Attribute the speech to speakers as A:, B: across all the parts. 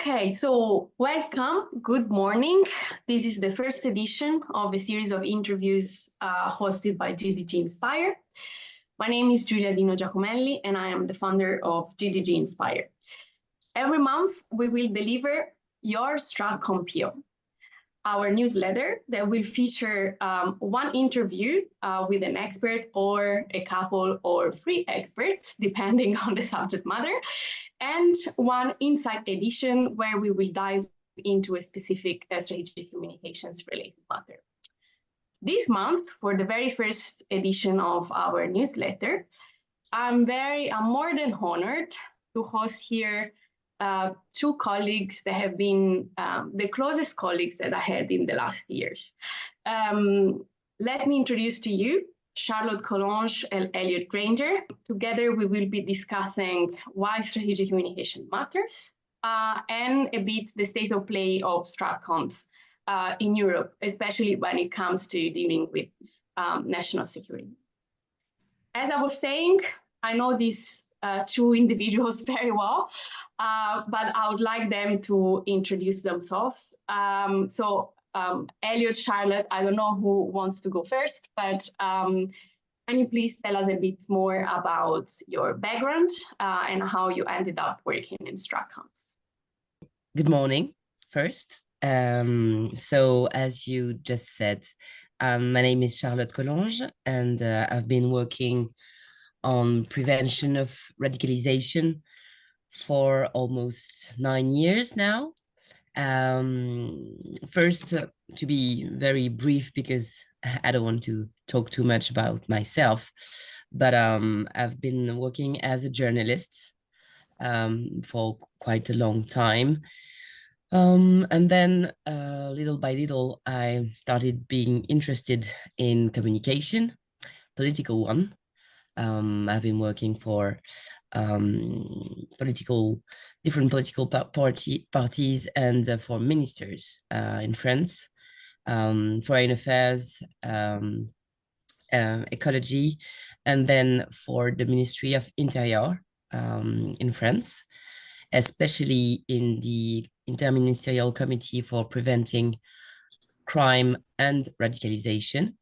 A: Okay, so welcome, good morning. This is the first edition of a series of interviews hosted by GDG Inspire. My name is Giulia Dino Giacomelli and I am the founder of GDG Inspire. Every month we will deliver your Stratcom PO, our newsletter that will feature one interview with an expert or a couple or three experts, depending on the subject matter, and one insight edition where we will dive into a specific strategic communications related matter. This month, for the very first edition of our newsletter, I'm more than honored to host here two colleagues that have been the closest colleagues that I had in the last years. Let me introduce to you Charlotte Collonge and Elliot Grainger. Together, we will be discussing why strategic communication matters and a bit the state of play of Stratcoms in Europe, especially when it comes to dealing with national security. As I was saying, I know these two individuals very well, but I would like them to introduce themselves. Elliot, Charlotte, I don't know who wants to go first, but can you please tell us a bit more about your background and how you ended up working in Stratcoms?
B: Good morning, first. So as you just said, my name is Charlotte Collonge, and I've been working on prevention of radicalization for almost 9 years now. First, to be very brief, because I don't want to talk too much about myself, but I've been working as a journalist for quite a long time. And then little by little, I started being interested in communication, political one. I've been working for different political parties and for ministers in France, foreign affairs, ecology, and then for the Ministry of Interior in France, especially in the Interministerial Committee for Preventing Crime and Radicalization.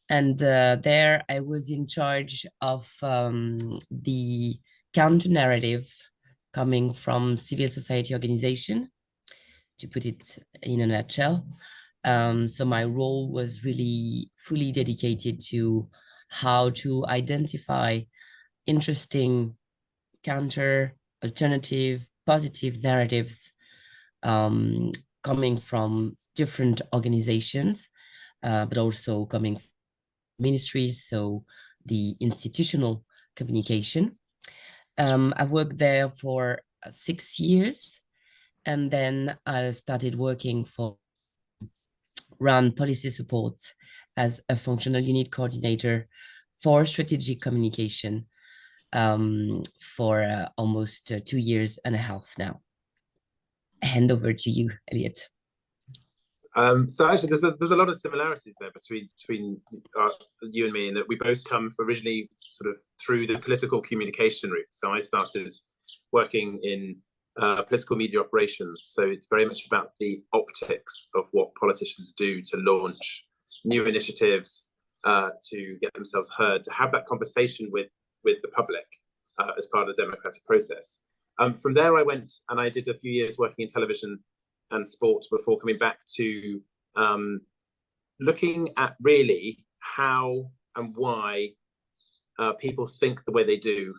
B: And there I was in charge of the counter-narrative coming from civil society organization, to put it in a nutshell. So my role was really fully dedicated to how to identify interesting counter, alternative, positive narratives coming from different organizations, but also coming from ministries, so the institutional communication. I've worked there for 6 years, and then I started working for RAN Policy Support as a functional unit coordinator for strategic communication for almost 2 years and a half now. Hand over to you, Elliot.
C: So actually, there's a lot of similarities there between you and me, in that we both come originally sort of through the political communication route. So I started working in political media operations. So it's very much about the optics of what politicians do to launch new initiatives, to get themselves heard, to have that conversation with the public as part of the democratic process. From there, I went and I did a few years working in television and sport before coming back to looking at really how and why people think the way they do,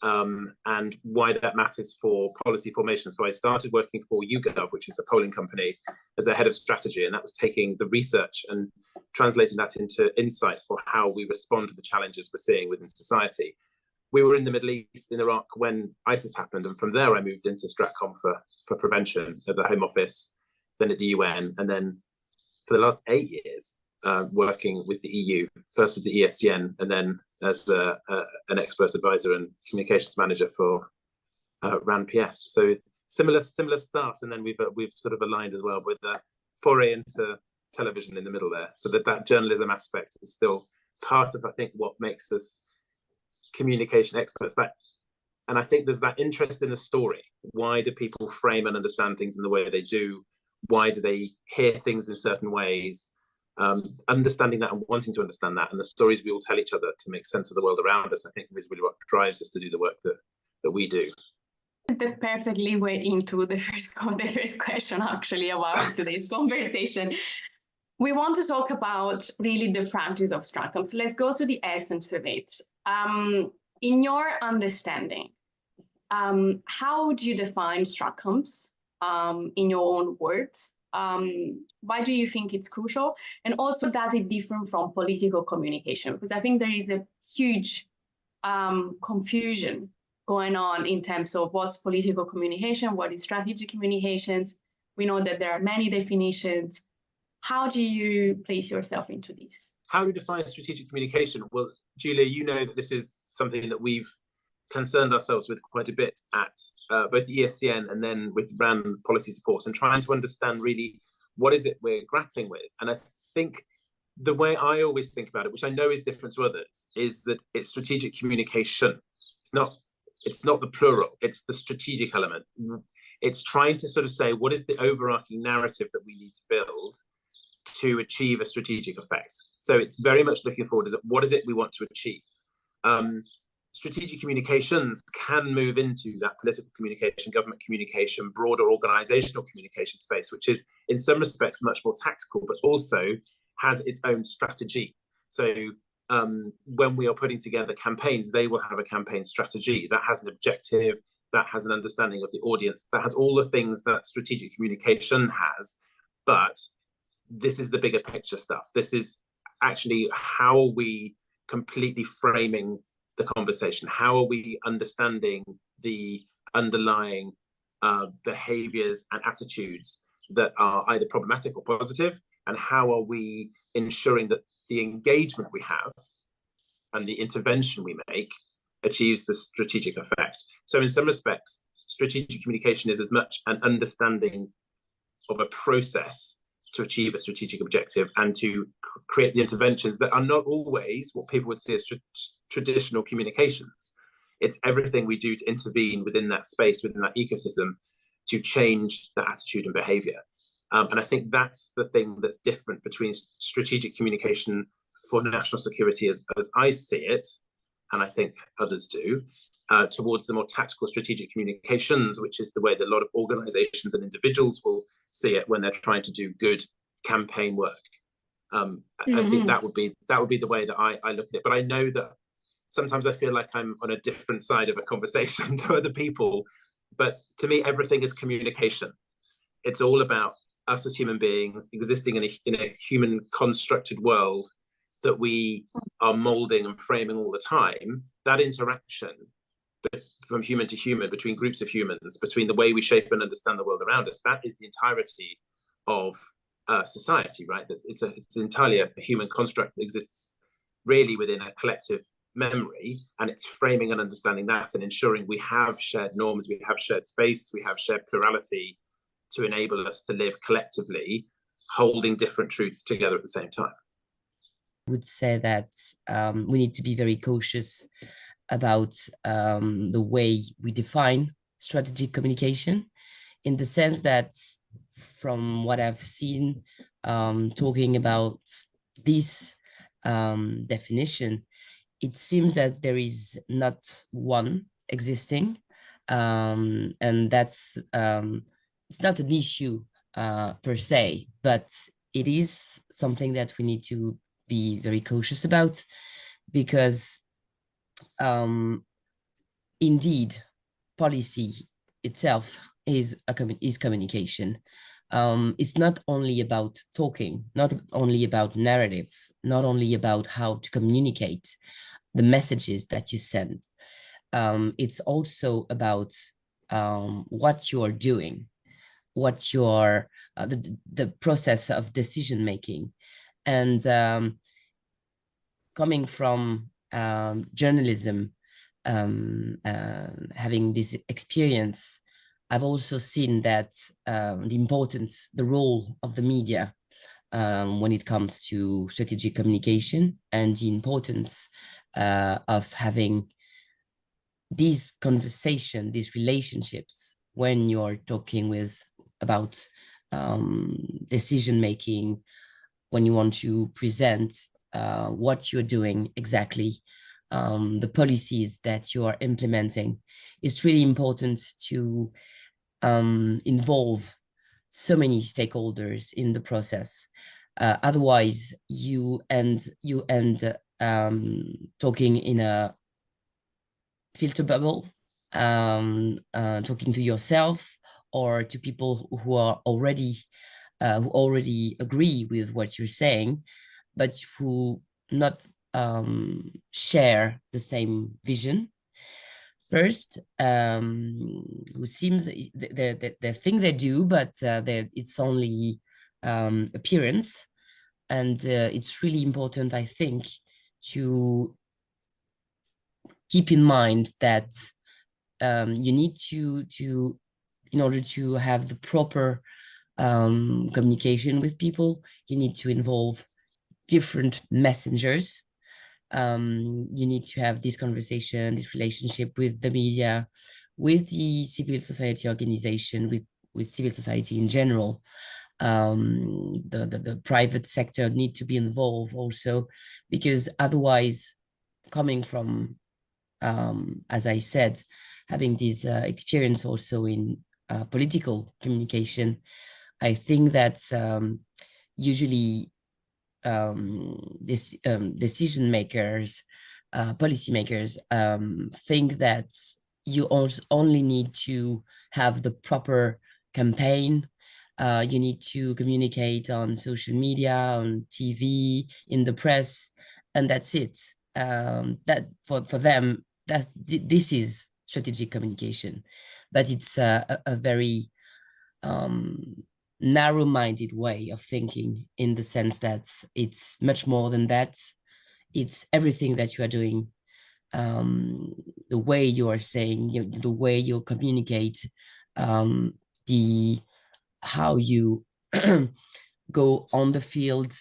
C: and why that matters for policy formation. So I started working for YouGov, which is a polling company, as a head of strategy, and that was taking the research and translating that into insight for how we respond to the challenges we're seeing within society. We were in the Middle East, in Iraq, when ISIS happened, and from there I moved into Stratcom for prevention at the Home Office, then at the UN, and then for the last 8 years working with the EU, first at the ESCN, and then as an expert advisor and communications manager for RAN PS. So similar start, and then we've sort of aligned as well with a foray into television in the middle there, so that journalism aspect is still part of, I think, what makes us communication experts. That And I think there's that interest in the story. Why do people frame and understand things in the way they do? Why do they hear things in certain ways? Understanding that and wanting to understand that, and the stories we all tell each other to make sense of the world around us, I think is really what drives us to do the work that we do.
A: The perfectly way into the first question actually about today's conversation. We want to talk about really the practice of Stratcom. So let's go to the essence of it. In your understanding, how would you define Stratcoms in your own words? Why do you think it's crucial? And also, does it differ from political communication? Because I think there is a huge confusion going on in terms of what's political communication, what is strategic communications. We know that there are many definitions. How do you place yourself into this?
C: How do you define strategic communication? Well, Julia, you know that this is something that we've concerned ourselves with quite a bit at both ESCN and then with brand policy support, and trying to understand really what is it we're grappling with. And I think the way I always think about it, which I know is different to others, is that it's strategic communication. It's not the plural, it's the strategic element. It's trying to sort of say, what is the overarching narrative that we need to build to achieve a strategic effect? So it's very much looking forward as what is it we want to achieve? Strategic communications can move into that political communication, government communication, broader organizational communication space, which is in some respects much more tactical, but also has its own strategy. So when we are putting together campaigns, they will have a campaign strategy that has an objective, that has an understanding of the audience, that has all the things that strategic communication has. But this is the bigger picture stuff. This is actually how are we completely framing the conversation? How are we understanding the underlying behaviors and attitudes that are either problematic or positive? And how are we ensuring that the engagement we have and the intervention we make achieves the strategic effect? So in some respects, strategic communication is as much an understanding of a process to achieve a strategic objective and to create the interventions that are not always what people would see as traditional communications. It's everything we do to intervene within that space, within that ecosystem, to change the attitude and behavior. And I think that's the thing that's different between strategic communication for national security as I see it, and I think others do, towards the more tactical strategic communications, which is the way that a lot of organizations and individuals will see it when they're trying to do good campaign work. I think that would be the way that I look at it. But I know that sometimes I feel like I'm on a different side of a conversation to other people. But to me, everything is communication. It's all about us as human beings existing in a human constructed world that we are molding and framing all the time. That interaction from human to human, between groups of humans, between the way we shape and understand the world around us, that is the entirety of society, right? It's entirely a human construct that exists really within a collective memory, and it's framing and understanding that and ensuring we have shared norms, we have shared space, we have shared plurality to enable us to live collectively, holding different truths together at the same time.
B: I would say that we need to be very cautious about the way we define strategic communication, in the sense that from what I've seen, talking about this definition, it seems that there is not one existing, and that's it's not an issue per se, but it is something that we need to be very cautious about, because indeed, policy itself is communication. It's not only about talking, not only about narratives, not only about how to communicate the messages that you send. It's also about what you are doing, what your the process of decision making, and coming from journalism, having this experience, I've also seen that the role of the media when it comes to strategic communication, and the importance of having these conversation, these relationships, when you're talking about decision making, when you want to present what you're doing exactly, the policies that you are implementing, it's really important to involve so many stakeholders in the process. Otherwise, you end talking in a filter bubble, talking to yourself or to people who are already who already agree with what you're saying, but who not share the same vision. First, who seems they think they do, but it's only appearance, and it's really important, I think, to keep in mind that you need to in order to have the proper communication with people, you need to involve different messengers. You need to have this conversation, this relationship with the media, with the civil society organization, with civil society in general. The private sector need to be involved also, because otherwise, coming from, as I said, having this experience also in political communication, I think that usually decision makers, policymakers think that you only need to have the proper campaign. You need to communicate on social media, on TV, in the press, and that's it. That for them, this is strategic communication, but it's a very narrow-minded way of thinking, in the sense that it's much more than that. It's everything that you are doing, the way you are saying, the way you communicate, how you go on the field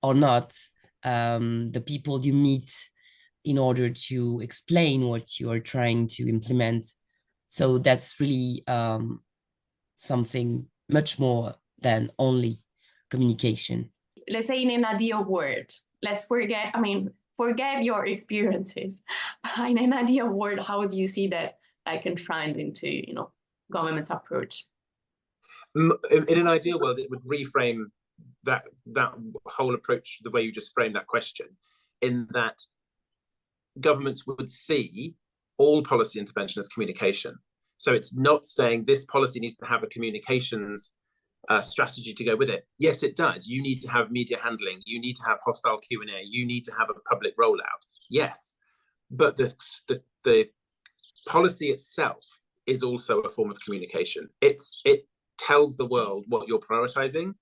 B: or not, the people you meet in order to explain what you are trying to implement. So that's really something much more than only communication.
A: Let's say in an ideal world, let's forget your experiences. But in an ideal world, how do you see that enshrined into, government's approach?
C: In an ideal world, it would reframe that whole approach the way you just framed that question, in that governments would see all policy intervention as communication. So it's not saying this policy needs to have a communications strategy to go with it. Yes, it does. You need to have media handling. You need to have hostile Q&A. You need to have a public rollout. Yes, but the policy itself is also a form of communication. It tells the world what you're prioritizing.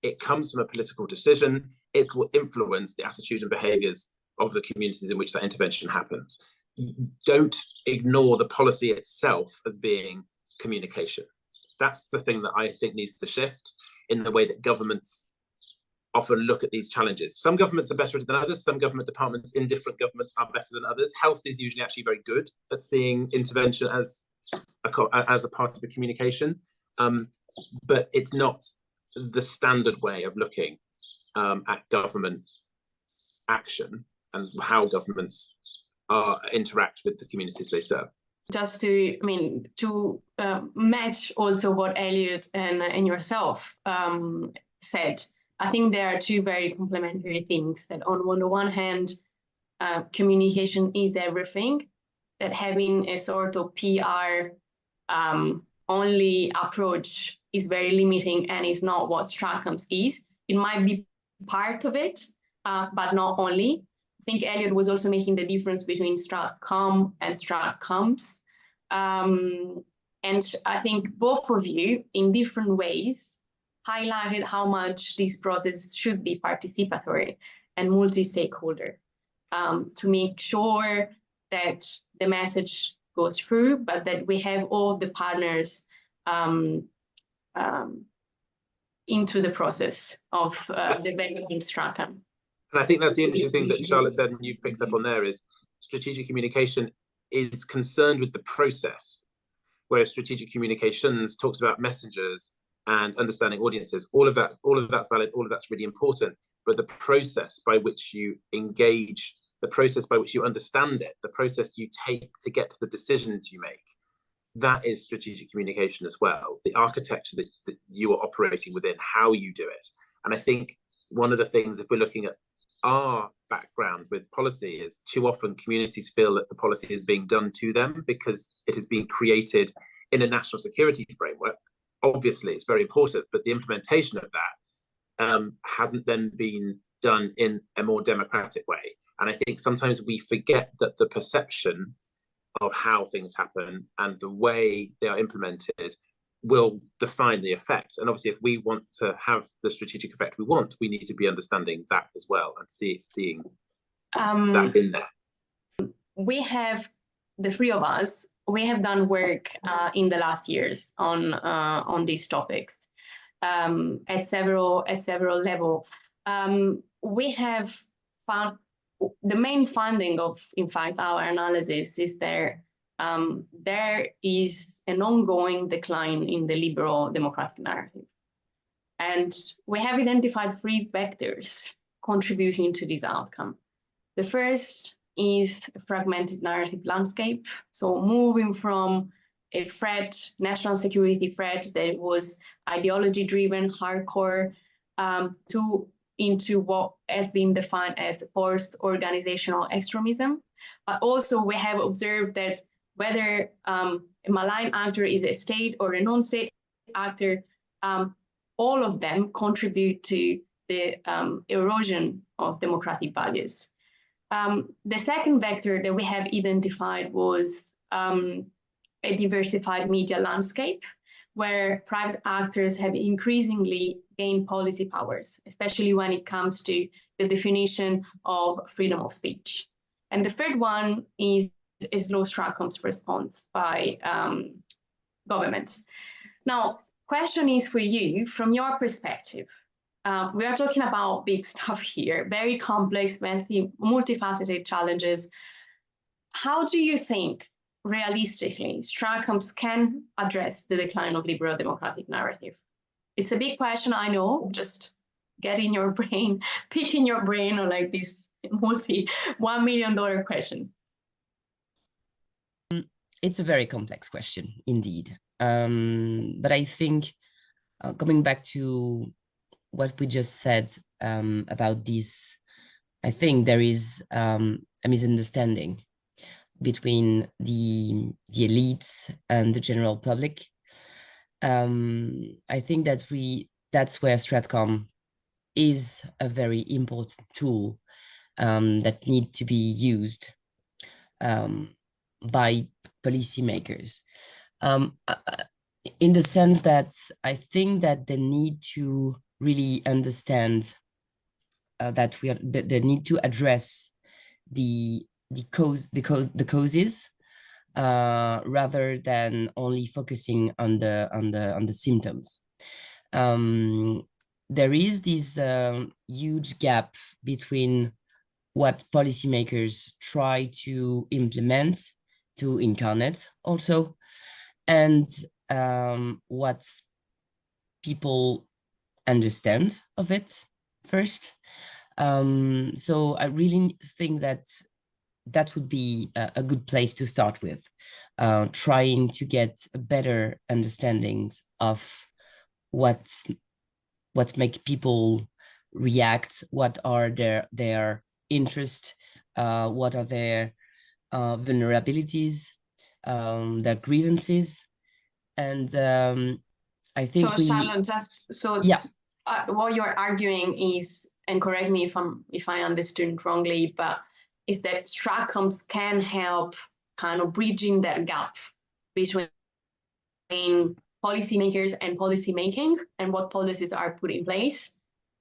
C: It comes from a political decision. It will influence the attitudes and behaviors of the communities in which that intervention happens. Don't ignore the policy itself as being communication. That's the thing that I think needs to shift in the way that governments often look at these challenges. Some governments are better than others. Some government departments in different governments are better than others. Health is usually actually very good at seeing intervention as a part of a communication, but it's not the standard way of looking at government action and how governments interact with the communities they serve.
A: Just to match also what Elliot and yourself said, I think there are two very complementary things. That on the one hand, communication is everything. That having a sort of PR only approach is very limiting and is not what Stratcoms is. It might be part of it, but not only. I think Elliot was also making the difference between Stratcom and Stratcoms. And I think both of you, in different ways, highlighted how much this process should be participatory and multi-stakeholder, to make sure that the message goes through, but that we have all the partners into the process of developing Stratcom.
C: And I think that's the interesting thing that Charlotte said, and you've picked up on there, is strategic communication is concerned with the process, whereas strategic communications talks about messengers and understanding audiences. All of that's valid, all of that's really important, but the process by which you engage, the process by which you understand it, the process you take to get to the decisions you make, that is strategic communication as well. The architecture that you are operating within, how you do it. And I think one of the things, if we're looking at our background with policy, is too often communities feel that the policy is being done to them because it has been created in a national security framework. Obviously, it's very important, but the implementation of that hasn't then been done in a more democratic way. And I think sometimes we forget that the perception of how things happen and the way they are implemented will define the effect. And obviously, if we want to have the strategic effect we want, we need to be understanding that as well and seeing that in there.
A: We have, the three of us, we have done work in the last years on these topics at several levels. We have found the main finding of, in fact, our analysis is there is an ongoing decline in the liberal democratic narrative. And we have identified three vectors contributing to this outcome. The first is a fragmented narrative landscape. So moving from a threat, national security threat that was ideology-driven, hardcore, into what has been defined as forced organizational extremism. But also we have observed that whether a malign actor is a state or a non-state actor, all of them contribute to the erosion of democratic values. The second vector that we have identified was a diversified media landscape, where private actors have increasingly gained policy powers, especially when it comes to the definition of freedom of speech. And the third one is low Stratcom's response by governments. Now, question is for you, from your perspective, we are talking about big stuff here, very complex, messy, multifaceted challenges. How do you think, realistically, Stratcoms can address the decline of liberal democratic narrative? It's a big question, I know, just get in your brain, pick in your brain on like this multi-$1 million question.
B: It's a very complex question, indeed. But I think coming back to what we just said about this, I think there is a misunderstanding between the elites and the general public. I think that that's where Stratcom is a very important tool that need to be used by policymakers, in the sense that I think that they need to really understand that they need to address the causes rather than only focusing on the symptoms. There is this huge gap between what policymakers try to implement, to incarnate also, and what people understand of it first. So I really think that would be a good place to start with, trying to get a better understandings of what make people react, what are their interests, what are their vulnerabilities, their grievances. And I think
A: what you're arguing is, and correct me if I understood wrongly, but is that Stratcoms can help kind of bridging that gap between policymakers and policymaking and what policies are put in place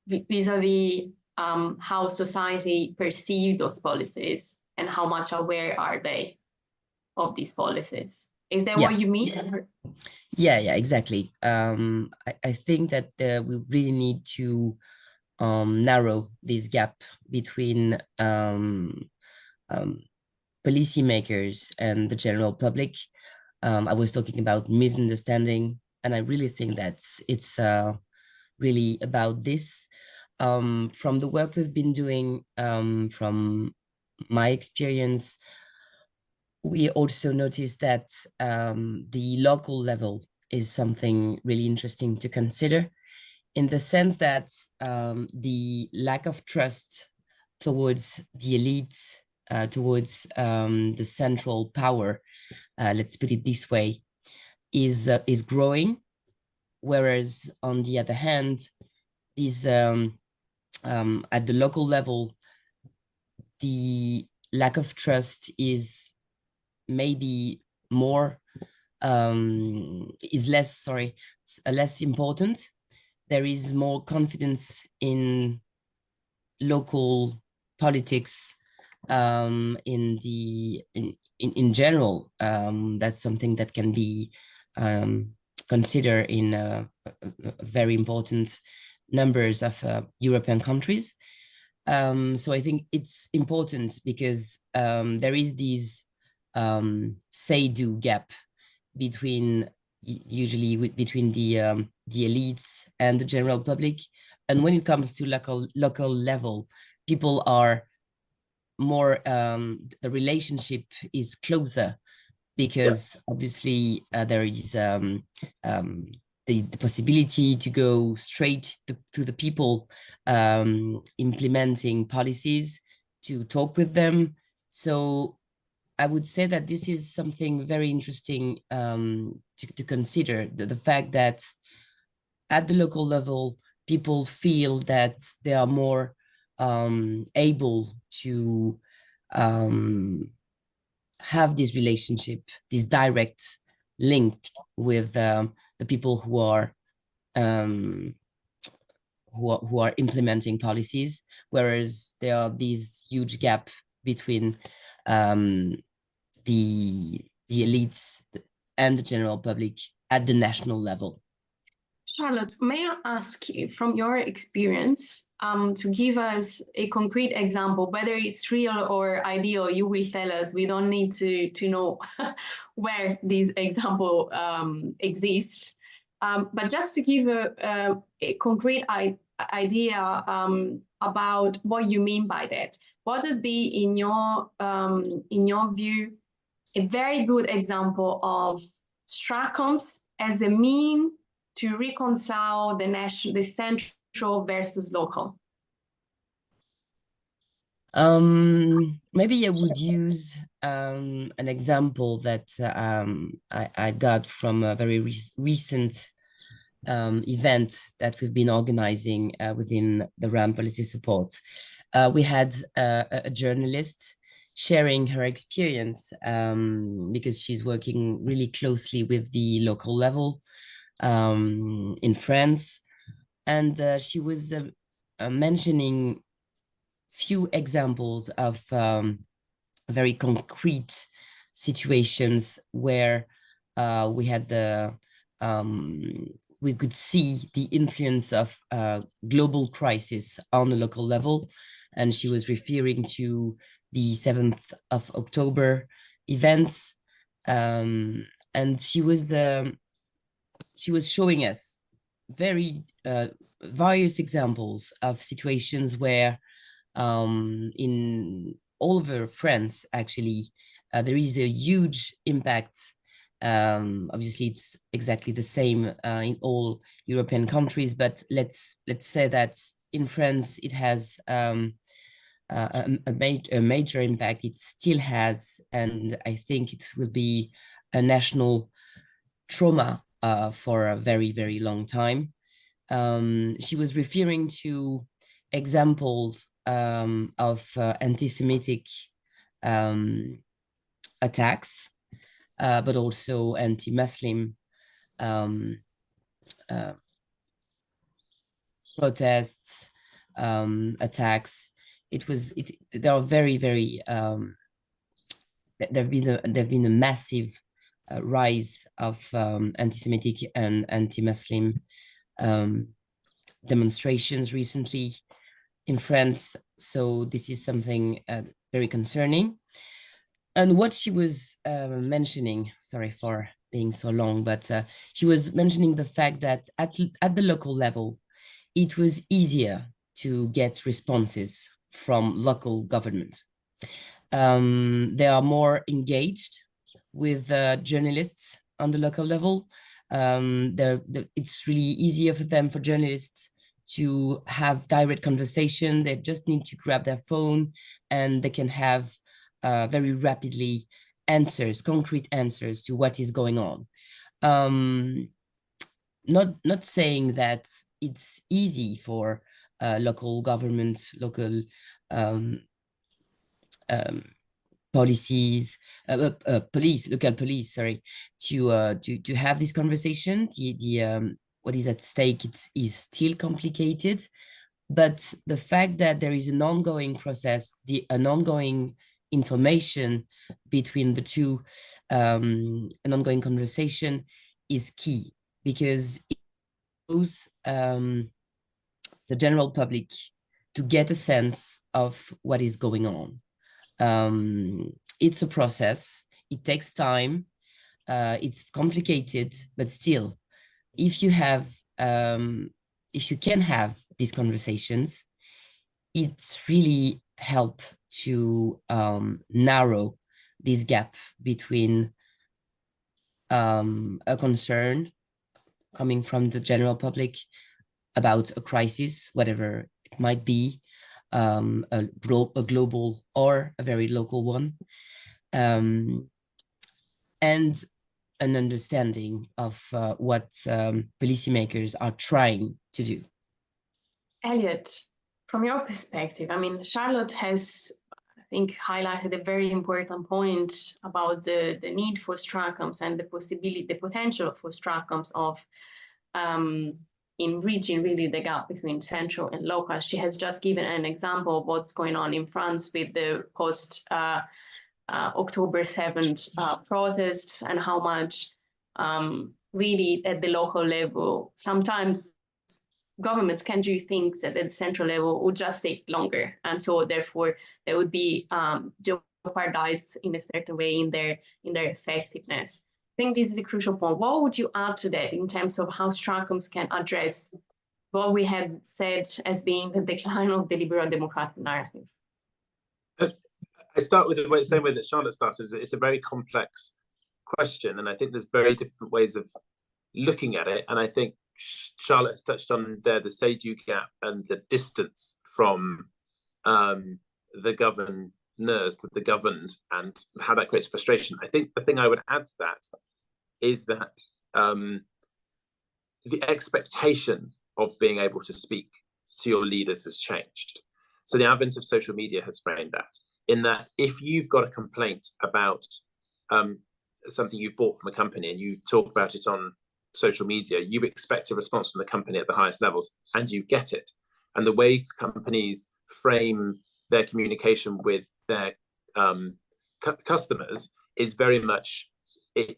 A: vis-a-vis how society perceives those policies and how much aware are they of these policies. Is that what you mean?
B: Yeah, exactly. I think that we really need to narrow this gap between policymakers and the general public. I was talking about misunderstanding, and I really think that it's really about this. From the work we've been doing, from my experience, we also noticed that the local level is something really interesting to consider, in the sense that the lack of trust towards the elites, towards the central power, let's put it this way, is growing. Whereas on the other hand, these at the local level, the lack of trust is maybe more is less, sorry, less important. There is more confidence in local politics, in general. That's something that can be considered in very important numbers of European countries. So I think it's important because there is this say-do gap between between the elites and the general public. And when it comes to local level, people are more, the relationship is closer, because obviously there is the possibility to go straight to the people implementing policies, to talk with them. So I would say that this is something very interesting to consider, the fact that at the local level, people feel that they are more able to have this relationship, this direct link with the people who are implementing policies, whereas there are these huge gap between the elites and the general public at the national level.
A: Charlotte, may I ask you, from your experience, to give us a concrete example, whether it's real or ideal, you will tell us. We don't need to know where this example exists. But just to give a concrete idea about what you mean by that, what would be, in your view, a very good example of STRACOMs as a mean to reconcile the central versus local?
B: Maybe I would use an example that I got from a very recent event that we've been organizing within the RAM Policy Support. We had a journalist sharing her experience, because she's working really closely with the local level in France. And she was mentioning few examples of very concrete situations where we had we could see the influence of global crisis on the local level. And she was referring to the 7th of October events. And she was showing us very various examples of situations where in all over France, actually, there is a huge impact. Obviously, it's exactly the same in all European countries, but let's say that in France, it has a major impact. It still has, and I think it will be a national trauma for a very, very long time. She was referring to examples of anti-Semitic attacks, but also anti-Muslim protests, attacks. There are very, very there've been a massive rise of anti-Semitic and anti-Muslim demonstrations recently in France. So this is something very concerning. And what she was mentioning, sorry for being so long, but she was mentioning the fact that at the local level, it was easier to get responses from local government. They are more engaged with journalists on the local level. It's really easier for them, for journalists, to have direct conversation. They just need to grab their phone and they can have very rapidly answers, concrete answers to what is going on. Not saying that it's easy for local government, local policies, local police, sorry, to have this conversation. The what is at stake is still complicated, but the fact that there is an ongoing process, an ongoing information between the two, an ongoing conversation is key, because it allows the general public to get a sense of what is going on. It's a process, it takes time, it's complicated, but still, if you can have these conversations, it's really help to narrow this gap between a concern coming from the general public about a crisis, whatever it might be, a global or a very local one, and an understanding of what policymakers are trying to do.
A: Elliot, from your perspective, I mean, Charlotte has, I think, highlighted a very important point about the need for STRACOMs and the potential for STRACOMs of in bridging really the gap between central and local. She has just given an example of what's going on in France with the post October 7th protests, and how much really at the local level, sometimes governments can do things that at the central level would just take longer. And so therefore they would be jeopardized in a certain way in their effectiveness. I think this is a crucial point. What would you add to that in terms of how STRACOMs can address what we have said as being the decline of the liberal democratic narrative?
C: I start with the same way that Charlotte started. It's a very complex question, and I think there's very different ways of looking at it. And I think Charlotte has touched on there the say-do gap and the distance from the governors to the governed, and how that creates frustration. I think the thing I would add to that is that the expectation of being able to speak to your leaders has changed. So the advent of social media has framed that, in that if you've got a complaint about something you've bought from a company and you talk about it on social media, you expect a response from the company at the highest levels, and you get it. And the ways companies frame their communication with their customers is very much,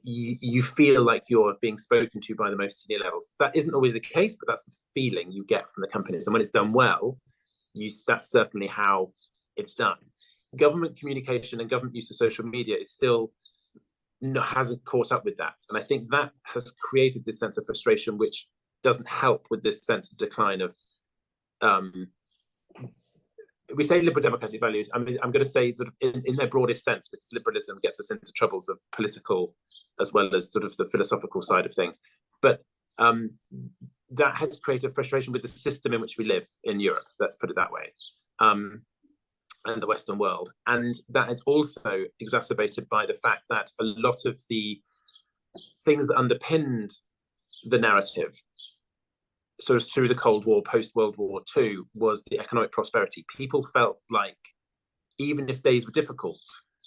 C: you feel like you're being spoken to by the most senior levels. That isn't always the case, but that's the feeling you get from the companies. And when it's done well, that's certainly how it's done. Government communication and government use of social media is still hasn't caught up with that. And I think that has created this sense of frustration, which doesn't help with this sense of decline of, we say liberal democratic values. I mean, I'm going to say sort of in their broadest sense, because liberalism gets us into troubles of political as well as sort of the philosophical side of things. But that has created frustration with the system in which we live in Europe, let's put it that way, and the Western world. And that is also exacerbated by the fact that a lot of the things that underpinned the narrative sort of through the Cold War, post-World War II, was the economic prosperity. People felt like even if days were difficult,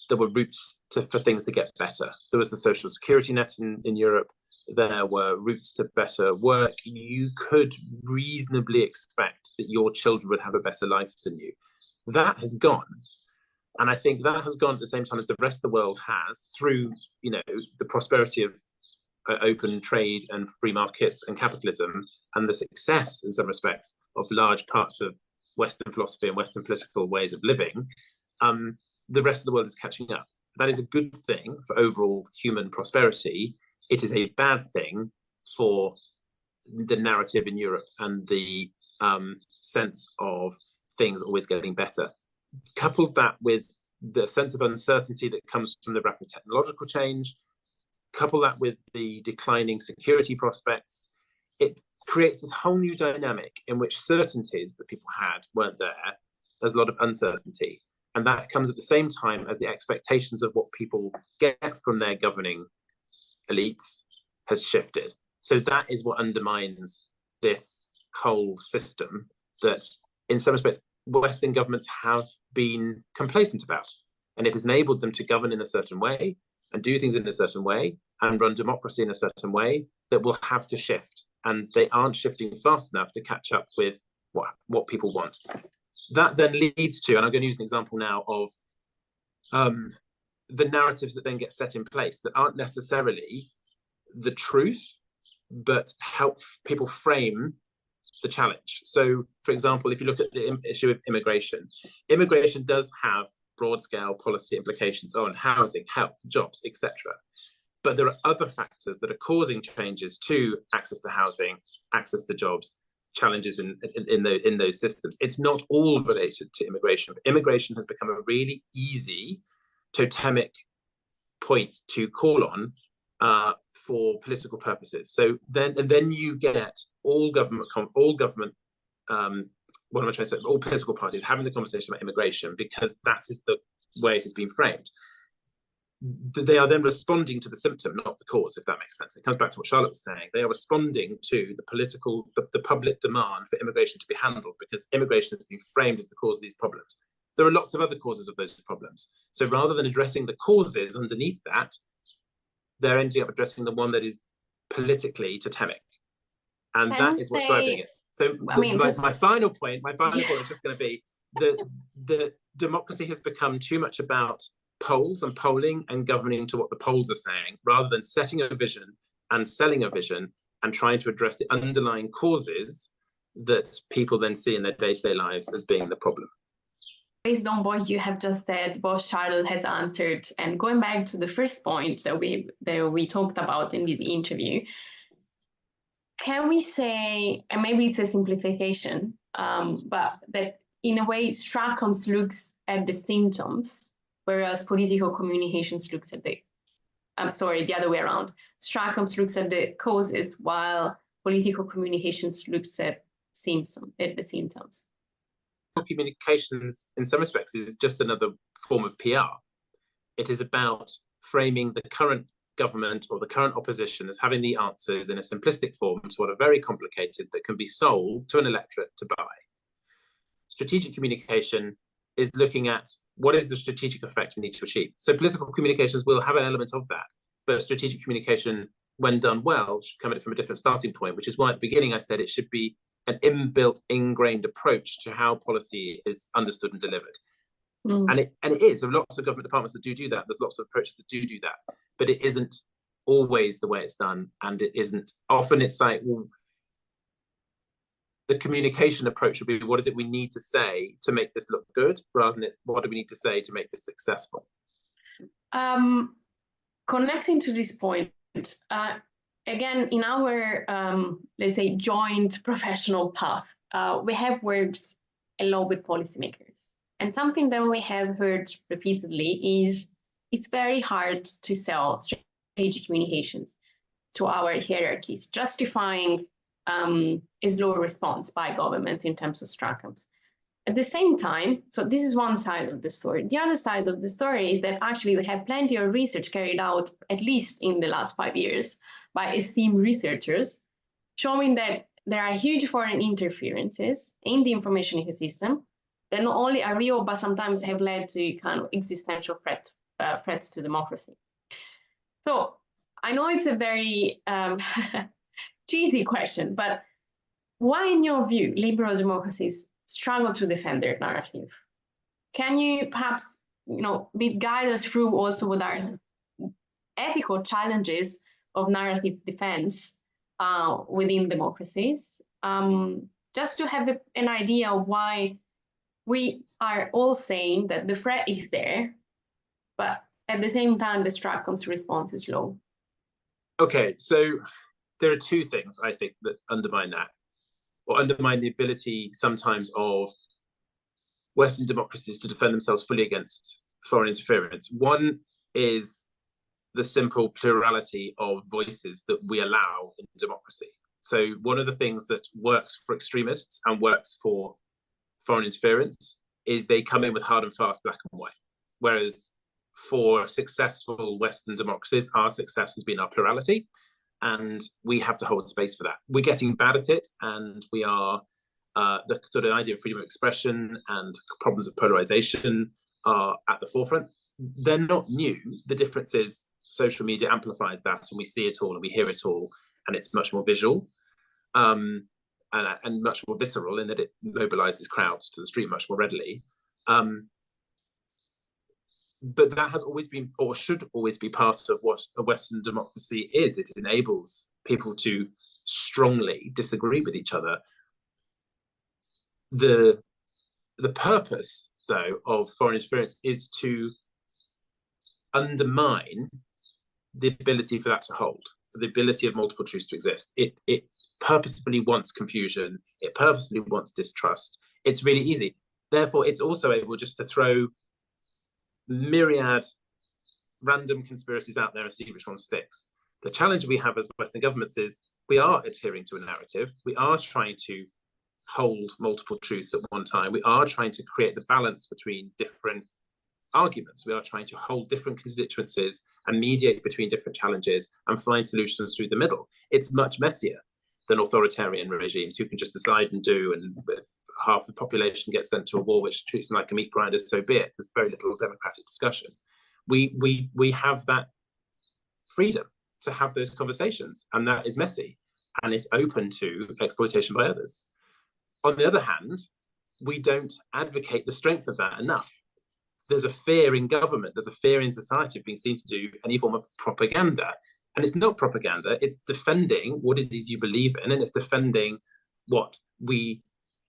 C: there were routes for things to get better. There was the social security net in Europe. There were routes to better work. You could reasonably expect that your children would have a better life than you. That has gone. And I think that has gone at the same time as the rest of the world has, through, you know, the prosperity of open trade and free markets and capitalism, and the success in some respects of large parts of Western philosophy and Western political ways of living. The rest of the world is catching up. that is a good thing for overall human prosperity. It is a bad thing for the narrative in Europe and the sense of things always getting better. Coupled that with the sense of uncertainty that comes from the rapid technological change, couple that with the declining security prospects, it creates this whole new dynamic in which certainties that people had weren't there. There's a lot of uncertainty. And that comes at the same time as the expectations of what people get from their governing elites has shifted. So that is what undermines this whole system that, in some respects, Western governments have been complacent about. And it has enabled them to govern in a certain way and do things in a certain way and run democracy in a certain way that will have to shift. And they aren't shifting fast enough to catch up with what people want. That then leads to, and I'm going to use an example now of the narratives that then get set in place that aren't necessarily the truth, but help people frame the challenge. So, for example, if you look at the issue of immigration, immigration does have broad-scale policy implications on housing, health, jobs, etc. But there are other factors that are causing changes to access to housing, access to jobs, challenges in those systems. It's not all related to immigration, but immigration has become a really easy totemic point to call on for political purposes. So then you get all government, what am I trying to say? All political parties having the conversation about immigration because that is the way it has been framed. They are then responding to the symptom, not the cause, if that makes sense. It comes back to what Charlotte was saying. They are responding to the public demand for immigration to be handled because immigration has been framed as the cause of these problems. There are lots of other causes of those problems. So rather than addressing the causes underneath that, they're ending up addressing the one that is politically totemic. And that is what's driving it. So my final point is just going to be the democracy has become too much about polls and polling and governing to what the polls are saying, rather than setting a vision and selling a vision and trying to address the underlying causes that people then see in their day-to-day lives as being the problem.
A: Based on what you have just said, what Charlotte has answered, and going back to the first point that we talked about in this interview, can we say, and maybe it's a simplification, but that in a way Strachan looks at the symptoms, whereas political communications looks at the other way around. Strachan looks at the causes, while political communications looks at the symptoms.
C: Communications, in some respects, is just another form of PR. It is about framing the current government or the current opposition as having the answers in a simplistic form to what are very complicated that can be sold to an electorate to buy. Strategic communication is looking at what is the strategic effect we need to achieve. So political communications will have an element of that, but strategic communication, when done well, should come at it from a different starting point, which is why at the beginning I said it should be an inbuilt, ingrained approach to how policy is understood and delivered. And it is. There are lots of government departments that do that. There's lots of approaches that do that, but it isn't always the way it's done. And it isn't, often it's like, well, the communication approach would be, what is it we need to say to make this look good, rather than what do we need to say to make this successful?
A: Connecting to this point, again, in our, let's say, joint professional path, we have worked a lot with policymakers. And something that we have heard repeatedly is it's very hard to sell strategic communications to our hierarchies, justifying a slow response by governments in terms of Strachan's. At the same time, so this is one side of the story. The other side of the story is that actually we have plenty of research carried out, at least in the last 5 years, by esteemed researchers, showing that there are huge foreign interferences in the information ecosystem that not only are real, but sometimes have led to kind of existential threats to democracy. So I know it's a very cheesy question, but why, in your view, liberal democracies struggle to defend their narrative? Can you perhaps, guide us through also what are ethical challenges of narrative defense within democracies, just to have an idea of why we are all saying that the threat is there, but At the same time, the Stratcom's response is low.
C: Okay, so there are two things I think that undermine that, or undermine the ability sometimes of Western democracies to defend themselves fully against foreign interference. One is the simple plurality of voices that we allow in democracy. So one of the things that works for extremists and works for foreign interference is they come in with hard and fast black and white. Whereas for successful Western democracies, our success has been our plurality, and we have to hold space for that. We're getting bad at it, and we are the sort of idea of freedom of expression and problems of polarization are at the forefront. They're not new. The difference is social media amplifies that, and we see it all and we hear it all, and it's much more visual and much more visceral in that it mobilizes crowds to the street much more readily. But that has always been, or should always be, part of what a Western democracy is. It enables people to strongly disagree with each other. The purpose, though, of foreign interference is to undermine the ability for that to hold, for the ability of multiple truths to exist. It purposefully wants confusion. It purposefully wants distrust. It's really easy. Therefore, it's also able just to throw myriad random conspiracies out there and see which one sticks. The challenge we have as Western governments is we are adhering to a narrative. We are trying to hold multiple truths at one time. We are trying to create the balance between different arguments. We are trying to hold different constituencies and mediate between different challenges and find solutions through the middle. It's much messier than authoritarian regimes who can just decide and do, and half the population gets sent to a war which treats them like a meat grinder, so be it. There's very little democratic discussion. We have that freedom to have those conversations, and that is messy, and it's open to exploitation by others. On the other hand, we don't advocate the strength of that enough. There's a fear in government, there's a fear in society of being seen to do any form of propaganda. And it's not propaganda, it's defending what it is you believe in, and it's defending what we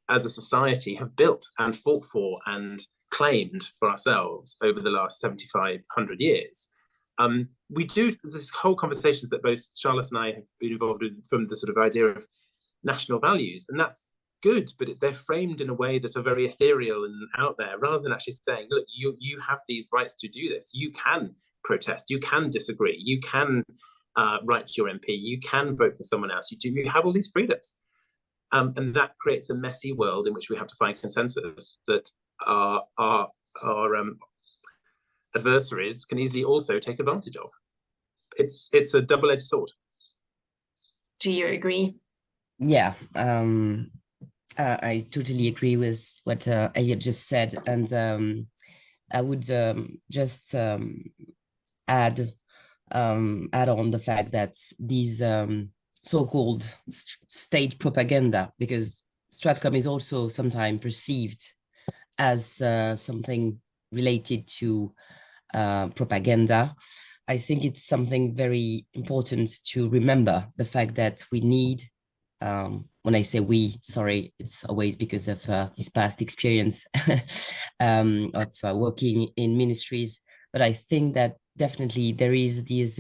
C: as a society have built and fought for and claimed for ourselves over the last 7,500 years. We do this whole conversations that both Charlotte and I have been involved in from the sort of idea of national values, and that's good, but they're framed in a way that are very ethereal and out there, rather than actually saying, look, you have these rights to do this. You can protest, you can disagree, you can write to your MP, you can vote for someone else. You have all these freedoms. And that creates a messy world in which we have to find consensus that our adversaries can easily also take advantage of. It's a double-edged sword.
A: Do you agree?
B: Yeah, I totally agree with what Elliot just said, and I would just add on the fact that these so-called state propaganda, because Stratcom is also sometimes perceived as something related to propaganda. I think it's something very important to remember, the fact that we need, when I say we, sorry, it's always because of this past experience of working in ministries, but I think that definitely there is this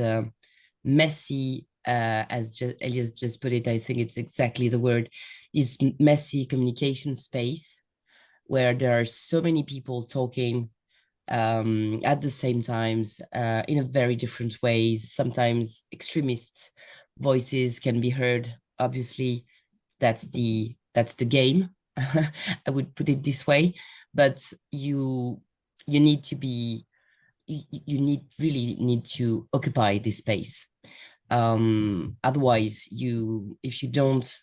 B: messy, as Elias just put it, I think it's exactly the word, this messy communication space where there are so many people talking at the same times in a very different ways. Sometimes extremist voices can be heard. Obviously, that's the game. I would put it this way. But you need to be, you really need to occupy this space. Otherwise, if you don't,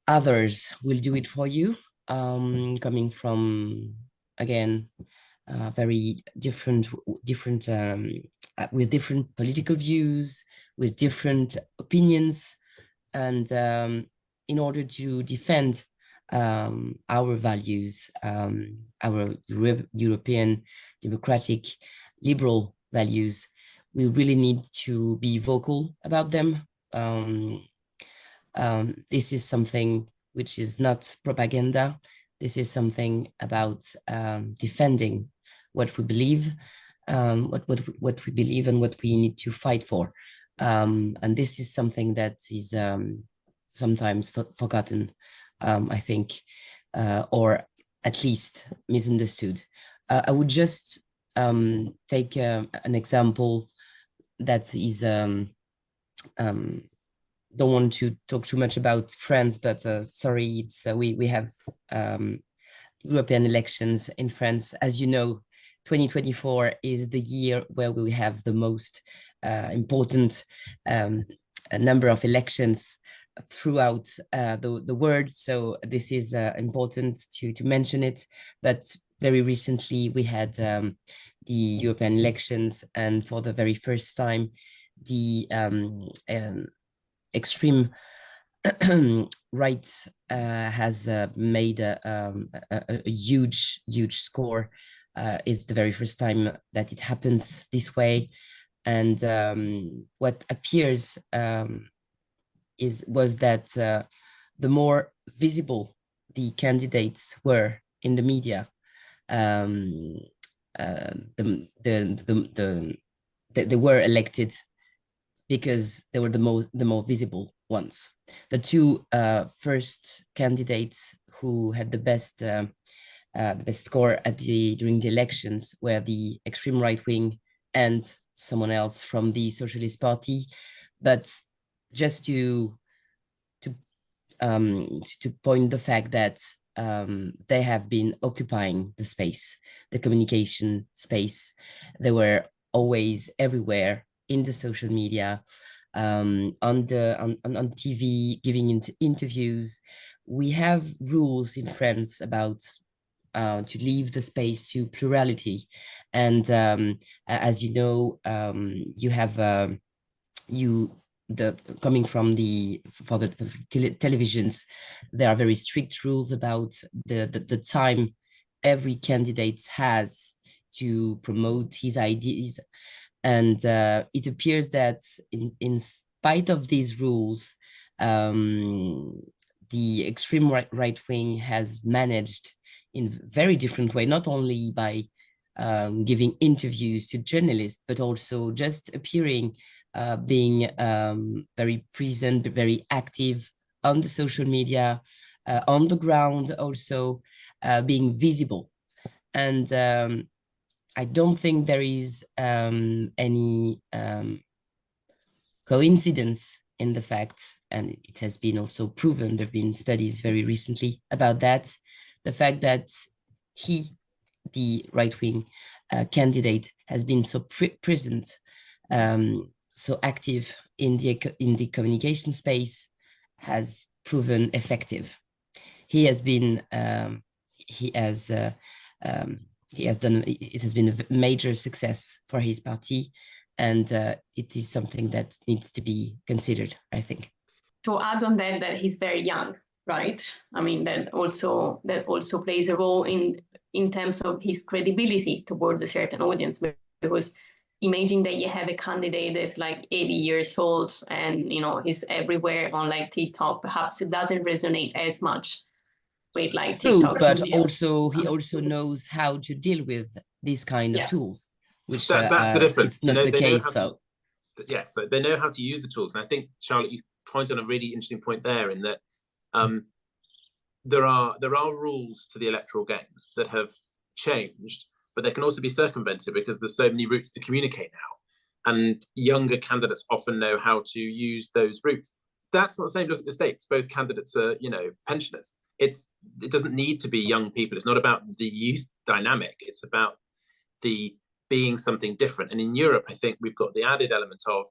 B: others will do it for you. Coming from, again, very different with different political views, with different opinions, and in order to defend our values, our European democratic liberal values, we really need to be vocal about them. This is something which is not propaganda. This is something about defending what we believe. what we believe and what we need to fight for. And this is something that is sometimes forgotten, I think, or at least misunderstood. I would just take an example that is, don't want to talk too much about France, but sorry, it's we have European elections in France. As you know, 2024 is the year where we have the most important number of elections throughout the world. So this is important to mention it. But very recently we had the European elections, and for the very first time, the extreme right has made a huge score. It's the very first time that it happens this way, and what appears was that the more visible the candidates were in the media, they were elected because they were the more visible ones. The two first candidates who had the best score during the elections were the extreme right wing and someone else from the Socialist Party. But just to point the fact that they have been occupying the space, the communication space. They were always everywhere in the social media, on TV, giving interviews. We have rules in France about to leave the space to plurality, and as you know, you have coming from for the televisions, there are very strict rules about the time every candidate has to promote his ideas. And it appears that in spite of these rules, the extreme right wing has managed in very different way, not only by giving interviews to journalists, but also just appearing, being very present, very active on the social media, on the ground, also being visible. And I don't think there is any coincidence in the fact, and it has been also proven, there have been studies very recently about that, the fact that the right-wing candidate has been so present, so active in the communication space, has proven effective. He has been, it has been a major success for his party, and it is something that needs to be considered, I think.
A: To add on that he's very young, right? I mean, that also plays a role in terms of his credibility towards a certain audience, because imagine that you have a candidate that's like 80 years old and, you know, he's everywhere on like TikTok. Perhaps it doesn't resonate as much with like TikTok.
B: True, but also he also knows how to deal with these kind of tools, which
C: that's the difference.
B: It's not the case. So
C: so they know how to use the tools, and I think, Charlotte, you point on a really interesting point there, in that there are rules to the electoral game that have changed, but they can also be circumvented because there's so many routes to communicate now, and younger candidates often know how to use those routes. That's not the same. Look at the States. Both candidates are, you know, pensioners. It doesn't need to be young people. It's not about the youth dynamic. It's about the being something different. And in Europe, I think we've got the added element of,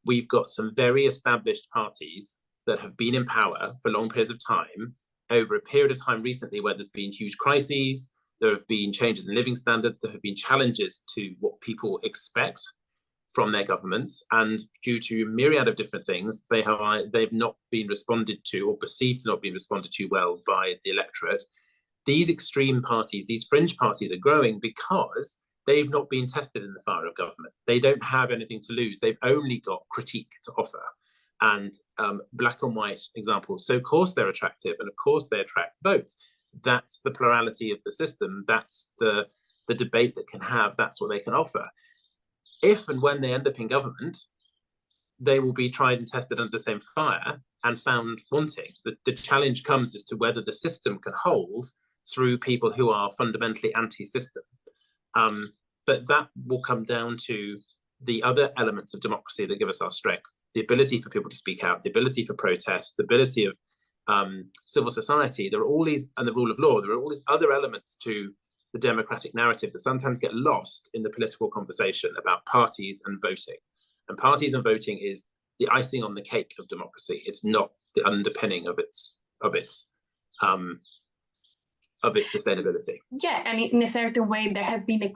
C: we've got some very established parties that have been in power for long periods of time, over a period of time recently where there's been huge crises, there have been changes in living standards, there have been challenges to what people expect from their governments, and due to a myriad of different things, they've not been responded to, or perceived to not be responded to well by the electorate. These extreme parties, these fringe parties, are growing because they've not been tested in the fire of government. They don't have anything to lose. They've only got critique to offer, and black and white examples. So of course they're attractive, and of course they attract votes. That's the plurality of the system. That's the the debate that can have, that's what they can offer. If and when they end up in government, they will be tried and tested under the same fire and found wanting. The challenge comes as to whether the system can hold through people who are fundamentally anti-system. But that will come down to the other elements of democracy that give us our strength: the ability for people to speak out, the ability for protest, the ability of civil society. There are all these, and the rule of law, there are all these other elements to the democratic narrative that sometimes get lost in the political conversation about parties and voting. And parties and voting is the icing on the cake of democracy. It's not the underpinning of its sustainability.
A: Yeah, and in a certain way, there has been a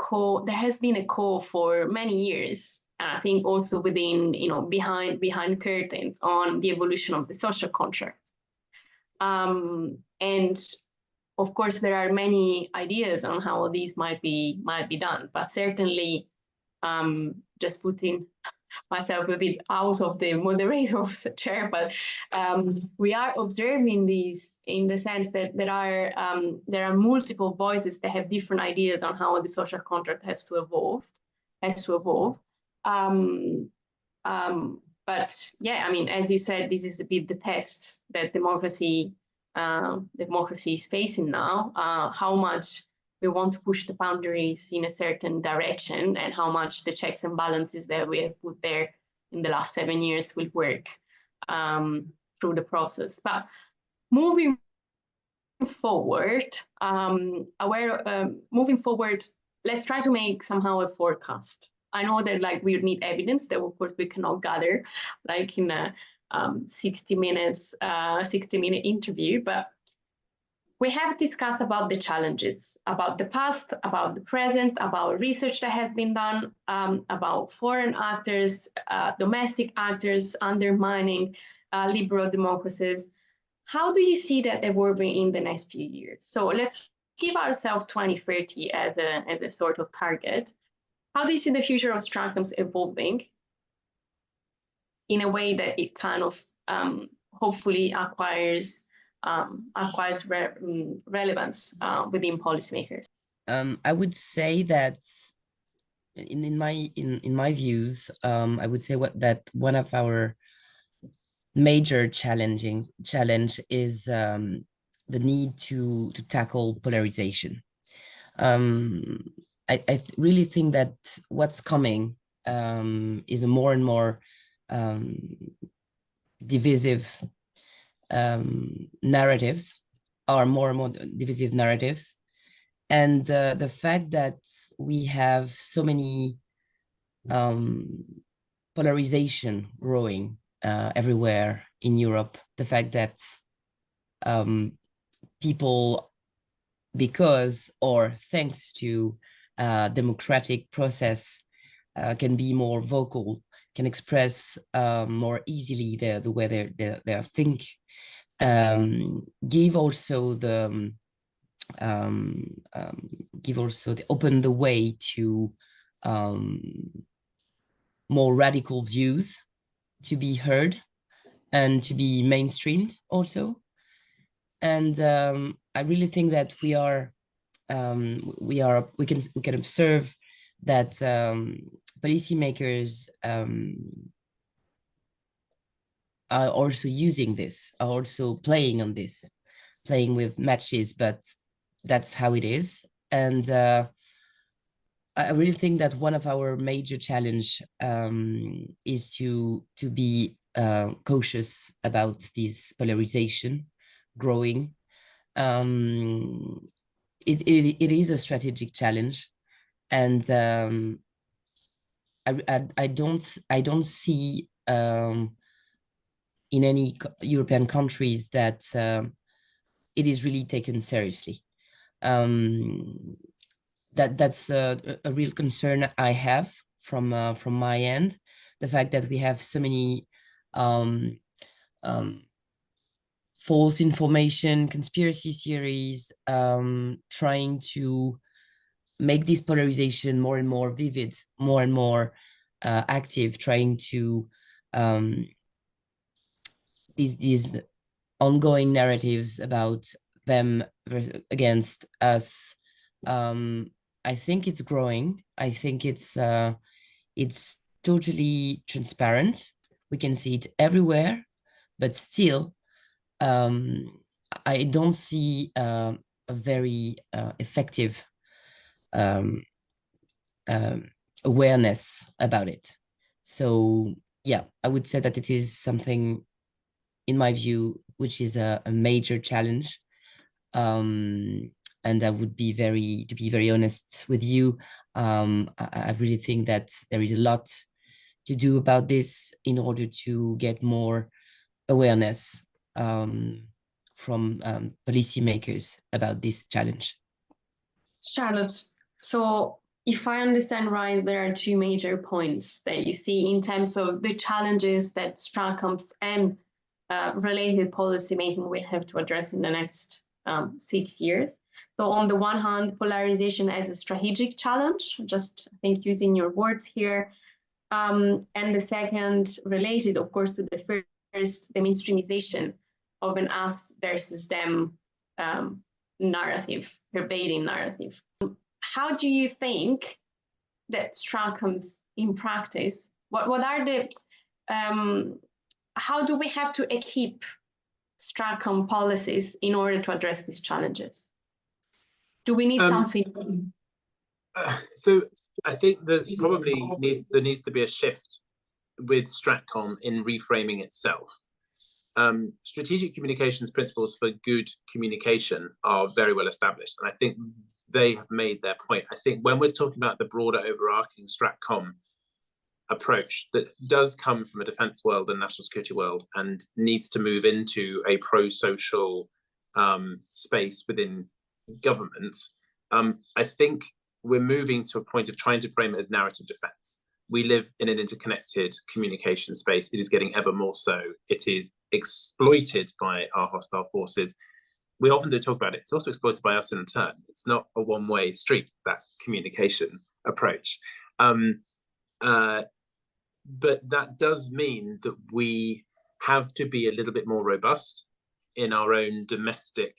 A: call for many years. I think also within, behind curtains, on the evolution of the social contract. And of course, there are many ideas on how these might be done, but certainly, just putting myself a bit out of the moderator's chair, but we are observing these in the sense that there are multiple voices that have different ideas on how the social contract has to evolve. But yeah, I mean, as you said, this is a bit the test that democracy is facing now. How much we want to push the boundaries in a certain direction, and how much the checks and balances that we have put there in the last 7 years will work through the process. But moving forward, let's try to make somehow a forecast. I know that we need evidence that of course we cannot gather in a 60-minute interview, but we have discussed about the challenges, about the past, about the present, about research that has been done, about foreign actors, domestic actors undermining liberal democracies. How do you see that evolving in the next few years? So let's give ourselves 2030 as a sort of target. How do you see the future of Stratcoms evolving in a way that it kind of hopefully acquires relevance within policymakers?
B: I would say that in my views, I would say that one of our major challenge is the need to tackle polarization. I really think that what's coming is a more and more divisive narratives, are more and more divisive narratives. And the fact that we have so many polarization growing everywhere in Europe, the fact that people, because or thanks to democratic process, can be more vocal, can express more easily the way they think, open the way to more radical views to be heard and to be mainstreamed also. And I really think that we can observe that policymakers are also using this, are also playing on this, playing with matches, but that's how it is. And I really think that one of our major challenge is to be cautious about this polarization growing. It is a strategic challenge, and I don't see in any European countries that it is really taken seriously. That's a real concern I have from my end. The fact that we have so many false information, conspiracy theories, trying to make this polarization more and more vivid, more and more active, trying to these ongoing narratives about them against us, I think it's growing. I think it's totally transparent. We can see it everywhere, but still, I don't see a very effective um, awareness about it. So yeah, I would say that it is something, in my view, which is a major challenge. And I would be to be very honest with you, I really think that there is a lot to do about this in order to get more awareness from policymakers about this challenge.
A: Charlotte, so if I understand right, there are two major points that you see in terms of the challenges that Stratcoms and related policymaking will have to address in the next 6 years. So on the one hand, polarization as a strategic challenge, just I think using your words here. And the second, related, of course, to the first, the mainstreamization of an us versus them narrative, pervading narrative. How do you think that Stratcoms in practice, what are the, how do we have to equip Stratcom policies in order to address these challenges? Do we need something?
C: So I think there needs to be a shift with Stratcom in reframing itself. Strategic communications principles for good communication are very well established, and I think they have made their point. I think when we're talking about the broader overarching Stratcom approach that does come from a defense world and national security world and needs to move into a pro-social space within governments, I think we're moving to a point of trying to frame it as narrative defense. We live in an interconnected communication space. It is getting ever more so. It is exploited by our hostile forces. We often do talk about it. It's also exploited by us in return. It's not a one-way street, that communication approach. But that does mean that we have to be a little bit more robust in our own domestic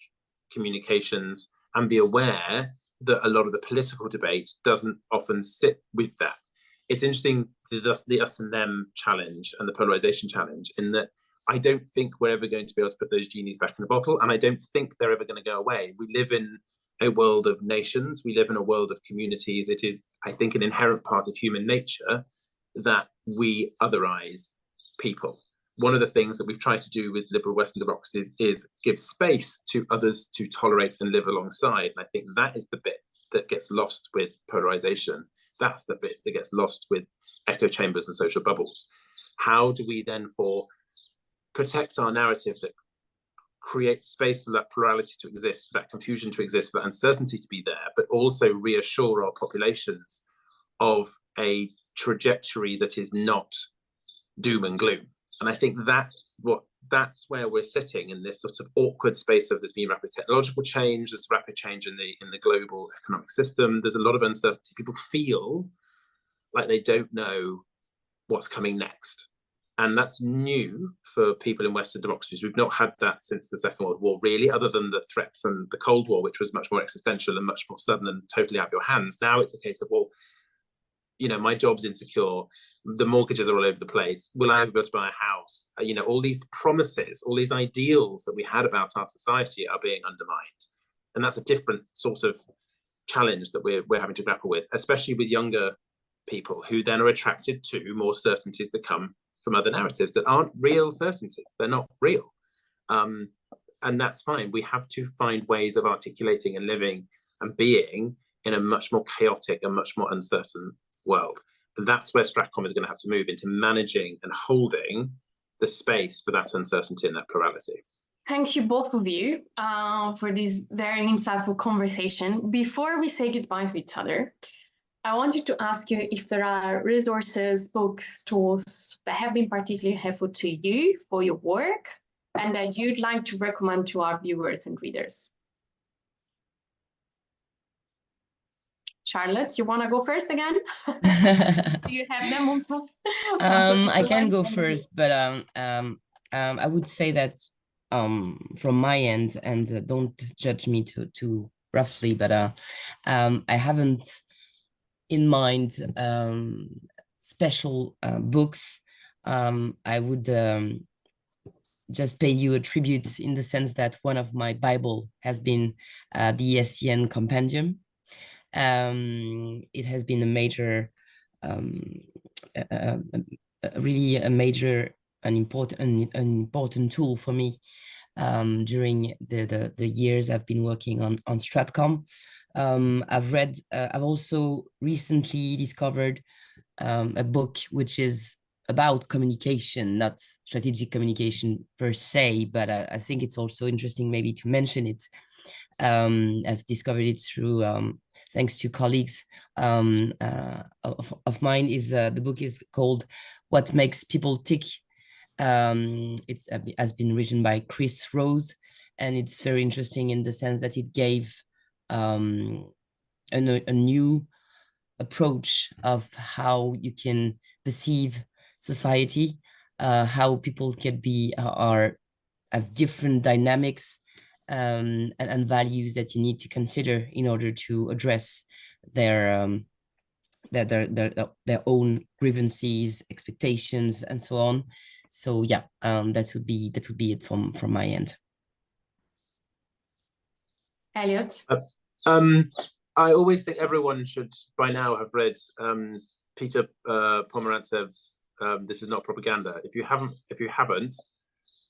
C: communications and be aware that a lot of the political debate doesn't often sit with that. It's interesting, the us and them challenge and the polarization challenge, in that I don't think we're ever going to be able to put those genies back in the bottle, and I don't think they're ever going to go away. We live in a world of nations. We live in a world of communities. It is, I think, an inherent part of human nature that we otherize people. One of the things that we've tried to do with liberal Western democracies is give space to others to tolerate and live alongside. And I think that is the bit that gets lost with polarization. That's the bit that gets lost with echo chambers and social bubbles. How do we then protect our narrative that creates space for that plurality to exist, for that confusion to exist, for that uncertainty to be there, but also reassure our populations of a trajectory that is not doom and gloom? And I think that's where we're sitting, in this sort of awkward space of there's been rapid technological change, there's rapid change in the global economic system, there's a lot of uncertainty. People feel like they don't know what's coming next. And that's new for people in Western democracies. We've not had that since the Second World War, really, other than the threat from the Cold War, which was much more existential and much more sudden and totally out of your hands. Now it's a case of, well, you know, my job's insecure, the mortgages are all over the place, will I ever be able to buy a house? You know, all these promises, all these ideals that we had about our society are being undermined. And that's a different sort of challenge that we're having to grapple with, especially with younger people who then are attracted to more certainties that come from other narratives that aren't real certainties. They're not real. And that's fine. We have to find ways of articulating and living and being in a much more chaotic and much more uncertain world. And that's where Stratcom is going to have to move into, managing and holding the space for that uncertainty and that plurality.
A: Thank you, both of you, for this very insightful conversation. Before we say goodbye to each other, I wanted to ask you if there are resources, books, tools that have been particularly helpful to you for your work and that you'd like to recommend to our viewers and readers. Charlotte, you want to go first again? Do you have them on top?
B: I can go first, but I would say that from my end, and don't judge me too roughly, but I haven't in mind special books. I would just pay you a tribute in the sense that one of my Bible has been the SCN Compendium. It has been a major, really a major, an important tool for me during the years I've been working on Stratcom. I've also recently discovered a book which is about communication, not strategic communication per se, but I think it's also interesting maybe to mention it. I've discovered it through thanks to colleagues of mine. The book is called What Makes People Tick. It has been written by Chris Rose, and it's very interesting in the sense that it gave a new approach of how you can perceive society, how people can be have different dynamics and values that you need to consider in order to address their own grievances, expectations, and so on. So yeah, that would be it from my end.
A: Elliot?
C: I always think everyone should by now have read Peter Pomerantsev's This Is Not Propaganda. If you haven't,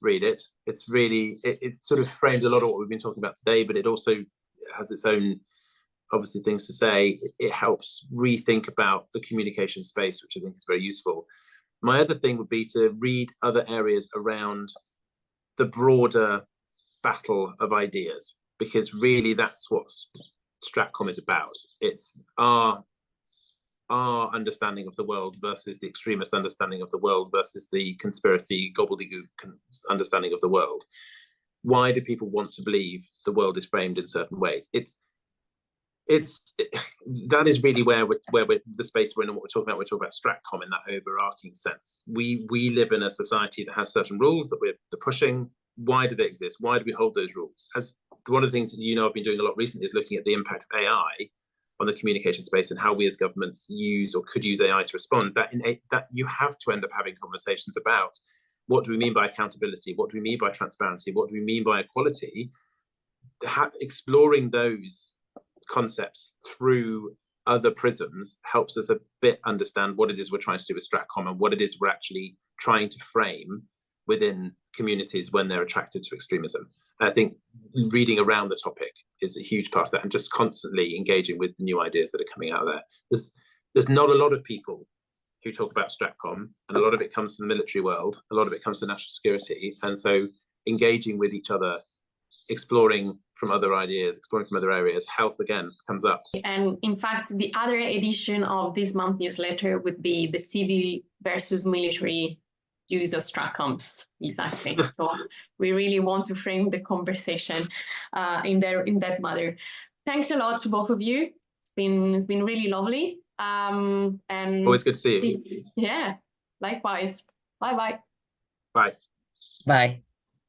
C: read it. It's really it's sort of framed a lot of what we've been talking about today, but it also has its own obviously things to say. It helps rethink about the communication space, which I think is very useful. My other thing would be to read other areas around the broader battle of ideas, because really that's what Stratcom is about. It's our understanding of the world versus the extremist understanding of the world versus the conspiracy gobbledygook understanding of the world. Why do people want to believe the world is framed in certain ways? That is really where we're the space we're in and what we're talking about. We're talking about Stratcom in that overarching sense. We live in a society that has certain rules that we're pushing. Why do they exist? Why do we hold those rules? As one of the things that I've been doing a lot recently is looking at the impact of AI on the communication space and how we as governments use or could use AI to respond. That you have to end up having conversations about what do we mean by accountability? What do we mean by transparency? What do we mean by equality? Exploring those concepts through other prisms helps us a bit understand what it is we're trying to do with Stratcom and what it is we're actually trying to frame within communities when they're attracted to extremism. And I think reading around the topic is a huge part of that, and just constantly engaging with the new ideas that are coming out of there. There's not a lot of people who talk about Stratcom, and a lot of it comes from the military world, a lot of it comes from national security, and so engaging with each other, exploring from other ideas, exploring from other areas. Health again comes up. And
A: in fact, the other edition of this month's newsletter would be the civil versus military use of Stratcoms. Exactly. So we really want to frame the conversation in that matter. Thanks a lot to both of you. It's been really lovely. And
C: always good to see you.
A: Yeah, likewise. Bye-bye.
C: Bye.
B: Bye.